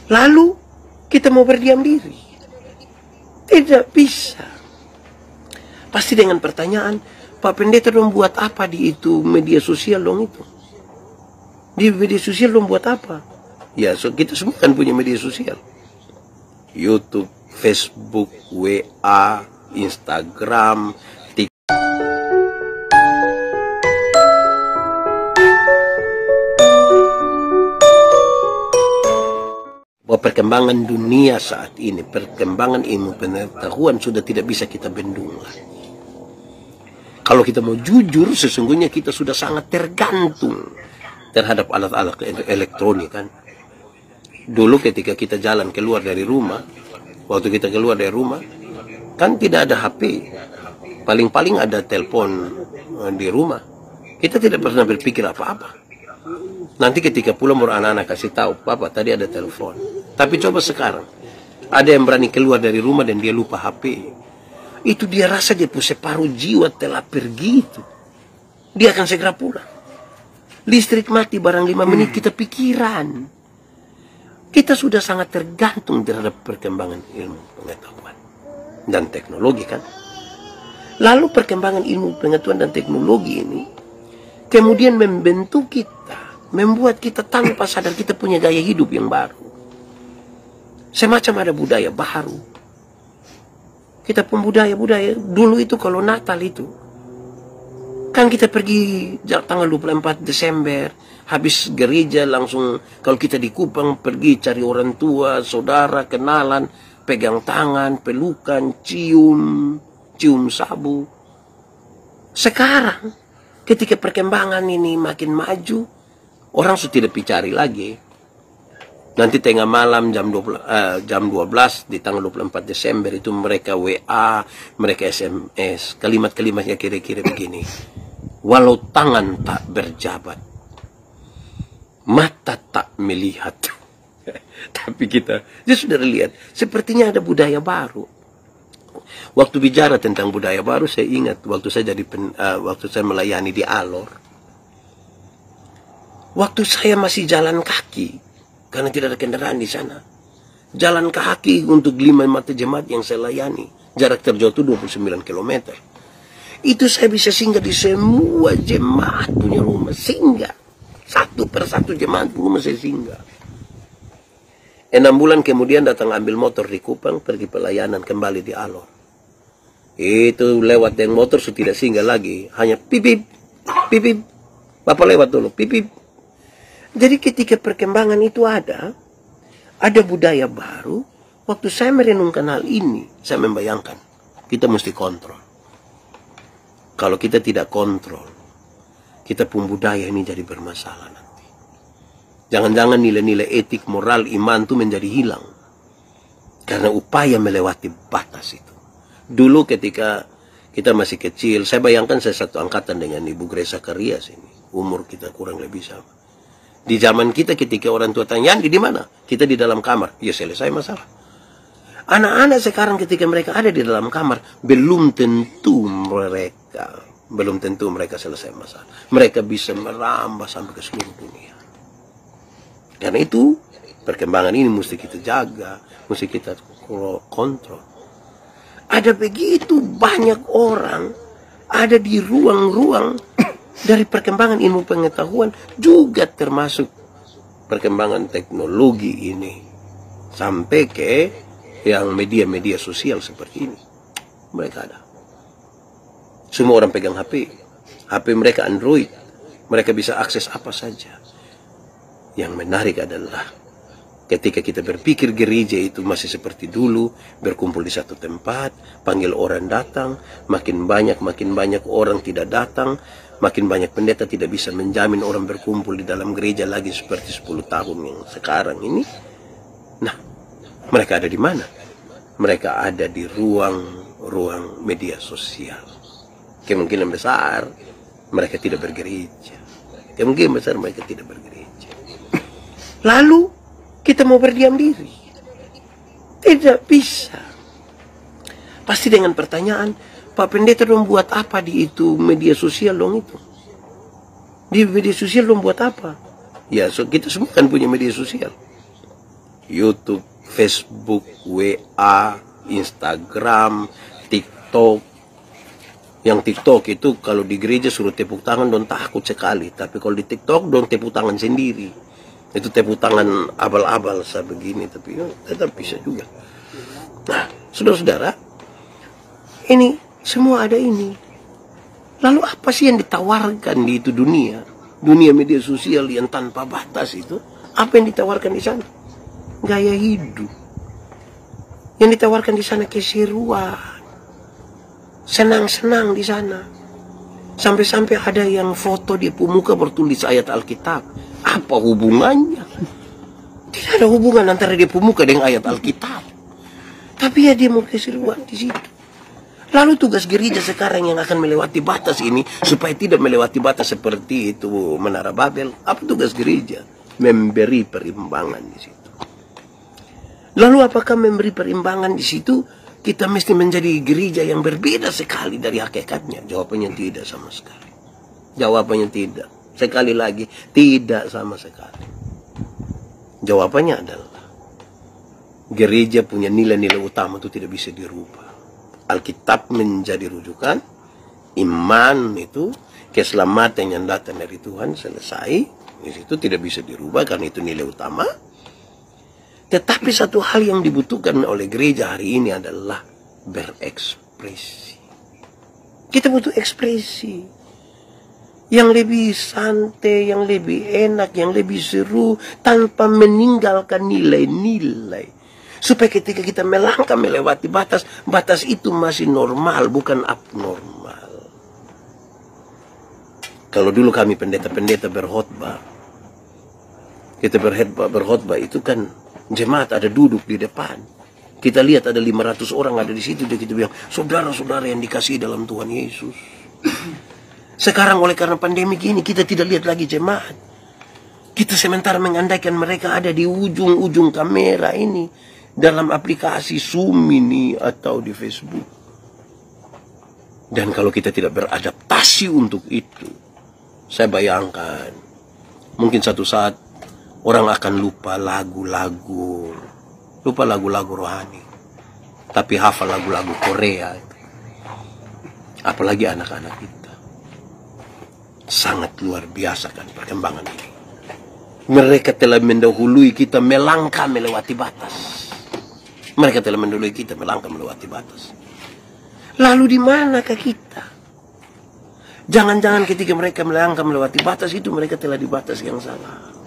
Lalu kita mau berdiam diri? Tidak bisa. Pasti dengan pertanyaan, Pak Pendeta dong buat apa di itu media sosial dong itu? Di media sosial dong buat apa? Ya, kita semua kan punya media sosial. YouTube, Facebook, WA, Instagram, bahwa perkembangan dunia saat ini, perkembangan ilmu pengetahuan sudah tidak bisa kita bendung lagi. Kalau kita mau jujur, sesungguhnya kita sudah sangat tergantung terhadap alat-alat elektronik kan. Dulu ketika kita jalan keluar dari rumah, waktu kita keluar dari rumah, kan tidak ada HP. Paling-paling ada telepon di rumah. Kita tidak pernah berpikir apa-apa. Nanti ketika pulang baru anak-anak kasih tahu, Papa tadi ada telepon. Tapi coba sekarang, ada yang berani keluar dari rumah dan dia lupa HP. Itu dia rasa dia punya separuh jiwa telah pergi itu. Dia akan segera pulang. Listrik mati barang 5 menit kita pikiran. Kita sudah sangat tergantung terhadap perkembangan ilmu pengetahuan dan teknologi kan. Lalu perkembangan ilmu pengetahuan dan teknologi ini kemudian membentuk kita, membuat kita tanpa sadar kita punya gaya hidup yang baru. Semacam ada budaya baru. Kita pun budaya-budaya dulu itu kalau Natal itu kan kita pergi tanggal 24 Desember habis gereja langsung, kalau kita di Kupang pergi cari orang tua, saudara, kenalan, pegang tangan, pelukan, cium sabu. Sekarang ketika perkembangan ini makin maju, orang sudah tidak dicari lagi. Nanti tengah malam jam 12 di tanggal 24 Desember itu mereka WA, mereka SMS. Kalimat-kalimatnya kira-kira begini. Walau tangan tak berjabat, mata tak melihat. Tapi kita sudah lihat, sepertinya ada budaya baru. Waktu bicara tentang budaya baru, saya ingat waktu saya melayani di Alor. Waktu saya masih jalan kaki, karena tidak ada kendaraan di sana. Jalan kaki untuk 5 mata jemaat yang saya layani. Jarak terjauh itu 29 km. Itu saya bisa singgah di semua jemaat punya rumah. Singgah. Satu persatu jemaat rumah saya singgah. 6 bulan kemudian datang ambil motor di Kupang, pergi pelayanan kembali di Alor. Itu lewat dengan motor sudah tidak singgah lagi. Hanya pipip, pipip. Bapak lewat dulu, pipip. Jadi ketika perkembangan itu ada budaya baru. Waktu saya merenungkan hal ini, saya membayangkan kita mesti kontrol. Kalau kita tidak kontrol, kita pun budaya ini jadi bermasalah nanti. Jangan-jangan nilai-nilai etik, moral, iman itu menjadi hilang karena upaya melewati batas itu. Dulu ketika kita masih kecil, saya bayangkan saya satu angkatan dengan Ibu Grace Zakarias ini. Umur kita kurang lebih sama. Di zaman kita ketika orang tua tanya, Yandi di mana? Kita di dalam kamar. Ya selesai masalah. Anak-anak sekarang ketika mereka ada di dalam kamar, belum tentu mereka selesai masalah. Mereka bisa merambah sampai ke seluruh dunia. Karena itu perkembangan ini mesti kita jaga, mesti kita kontrol. Ada begitu banyak orang ada di ruang-ruang dari perkembangan ilmu pengetahuan, juga termasuk perkembangan teknologi ini. Sampai ke yang media-media sosial seperti ini. Mereka ada. Semua orang pegang HP. HP mereka Android. Mereka bisa akses apa saja. Yang menarik adalah ketika kita berpikir gereja itu masih seperti dulu, berkumpul di satu tempat, panggil orang datang, makin banyak orang tidak datang, makin banyak pendeta tidak bisa menjamin orang berkumpul di dalam gereja lagi seperti 10 tahun yang sekarang ini. Nah, mereka ada di mana? Mereka ada di ruang media sosial. Kemungkinan besar mereka tidak bergereja. Kemungkinan besar mereka tidak bergereja. Lalu kita mau berdiam diri? Tidak bisa. Pasti dengan pertanyaan, Pak Pendeta dong buat apa di itu media sosial dong itu? Di media sosial dong buat apa? Ya, kita semua kan punya media sosial. YouTube, Facebook, WA, Instagram, TikTok. Yang TikTok itu kalau di gereja suruh tepuk tangan don takut sekali, tapi kalau di TikTok don tepuk tangan sendiri. Itu tepuk tangan abal-abal sebegini, tapi tetap bisa juga. Nah, saudara-saudara, ini semua ada ini. Lalu apa sih yang ditawarkan di itu dunia media sosial yang tanpa batas itu? Apa yang ditawarkan di sana? Gaya hidup. Yang ditawarkan di sana keseruan, senang-senang di sana. Sampai-sampai ada yang foto di muka bertulis ayat Alkitab. Apa hubungannya? Tidak ada hubungan antara dia pemuka dengan ayat Alkitab. Tapi ya dia mau keseruan di situ. Lalu tugas gereja sekarang yang akan melewati batas ini, supaya tidak melewati batas seperti itu Menara Babel, apa tugas gereja? Memberi perimbangan di situ. Lalu apakah memberi perimbangan di situ kita mesti menjadi gereja yang berbeda sekali dari hakikatnya? Jawabannya tidak sama sekali. Jawabannya tidak. Sekali lagi, tidak sama sekali. Jawabannya adalah gereja punya nilai-nilai utama itu tidak bisa dirubah. Alkitab menjadi rujukan, iman itu, keselamatan yang datang dari Tuhan selesai, di situ tidak bisa dirubah karena itu nilai utama. Tetapi satu hal yang dibutuhkan oleh gereja hari ini adalah berekspresi. Kita butuh ekspresi yang lebih santai, yang lebih enak, yang lebih seru, tanpa meninggalkan nilai-nilai. Supaya ketika kita melangkah melewati batas, batas itu masih normal, bukan abnormal. Kalau dulu kami pendeta-pendeta berkhotbah, kita berkhotbah itu kan jemaat ada duduk di depan. Kita lihat ada 500 orang ada di situ, dan kita bilang, saudara-saudara yang dikasihi dalam Tuhan Yesus. Sekarang oleh karena pandemi ini kita tidak lihat lagi jemaat. Kita sementara mengandaikan mereka ada di ujung-ujung kamera ini, dalam aplikasi Zoom ini atau di Facebook. Dan kalau kita tidak beradaptasi untuk itu, saya bayangkan mungkin satu saat orang akan lupa lagu-lagu rohani, tapi hafal lagu-lagu Korea. Apalagi anak-anak kita. Sangat luar biasa kan perkembangan ini. Mereka telah mendahului kita melangkah melewati batas. Mereka telah mendahului kita melangkah melewati batas. Lalu di manakah kita? Jangan-jangan ketika mereka melangkah melewati batas itu, mereka telah di batas yang salah.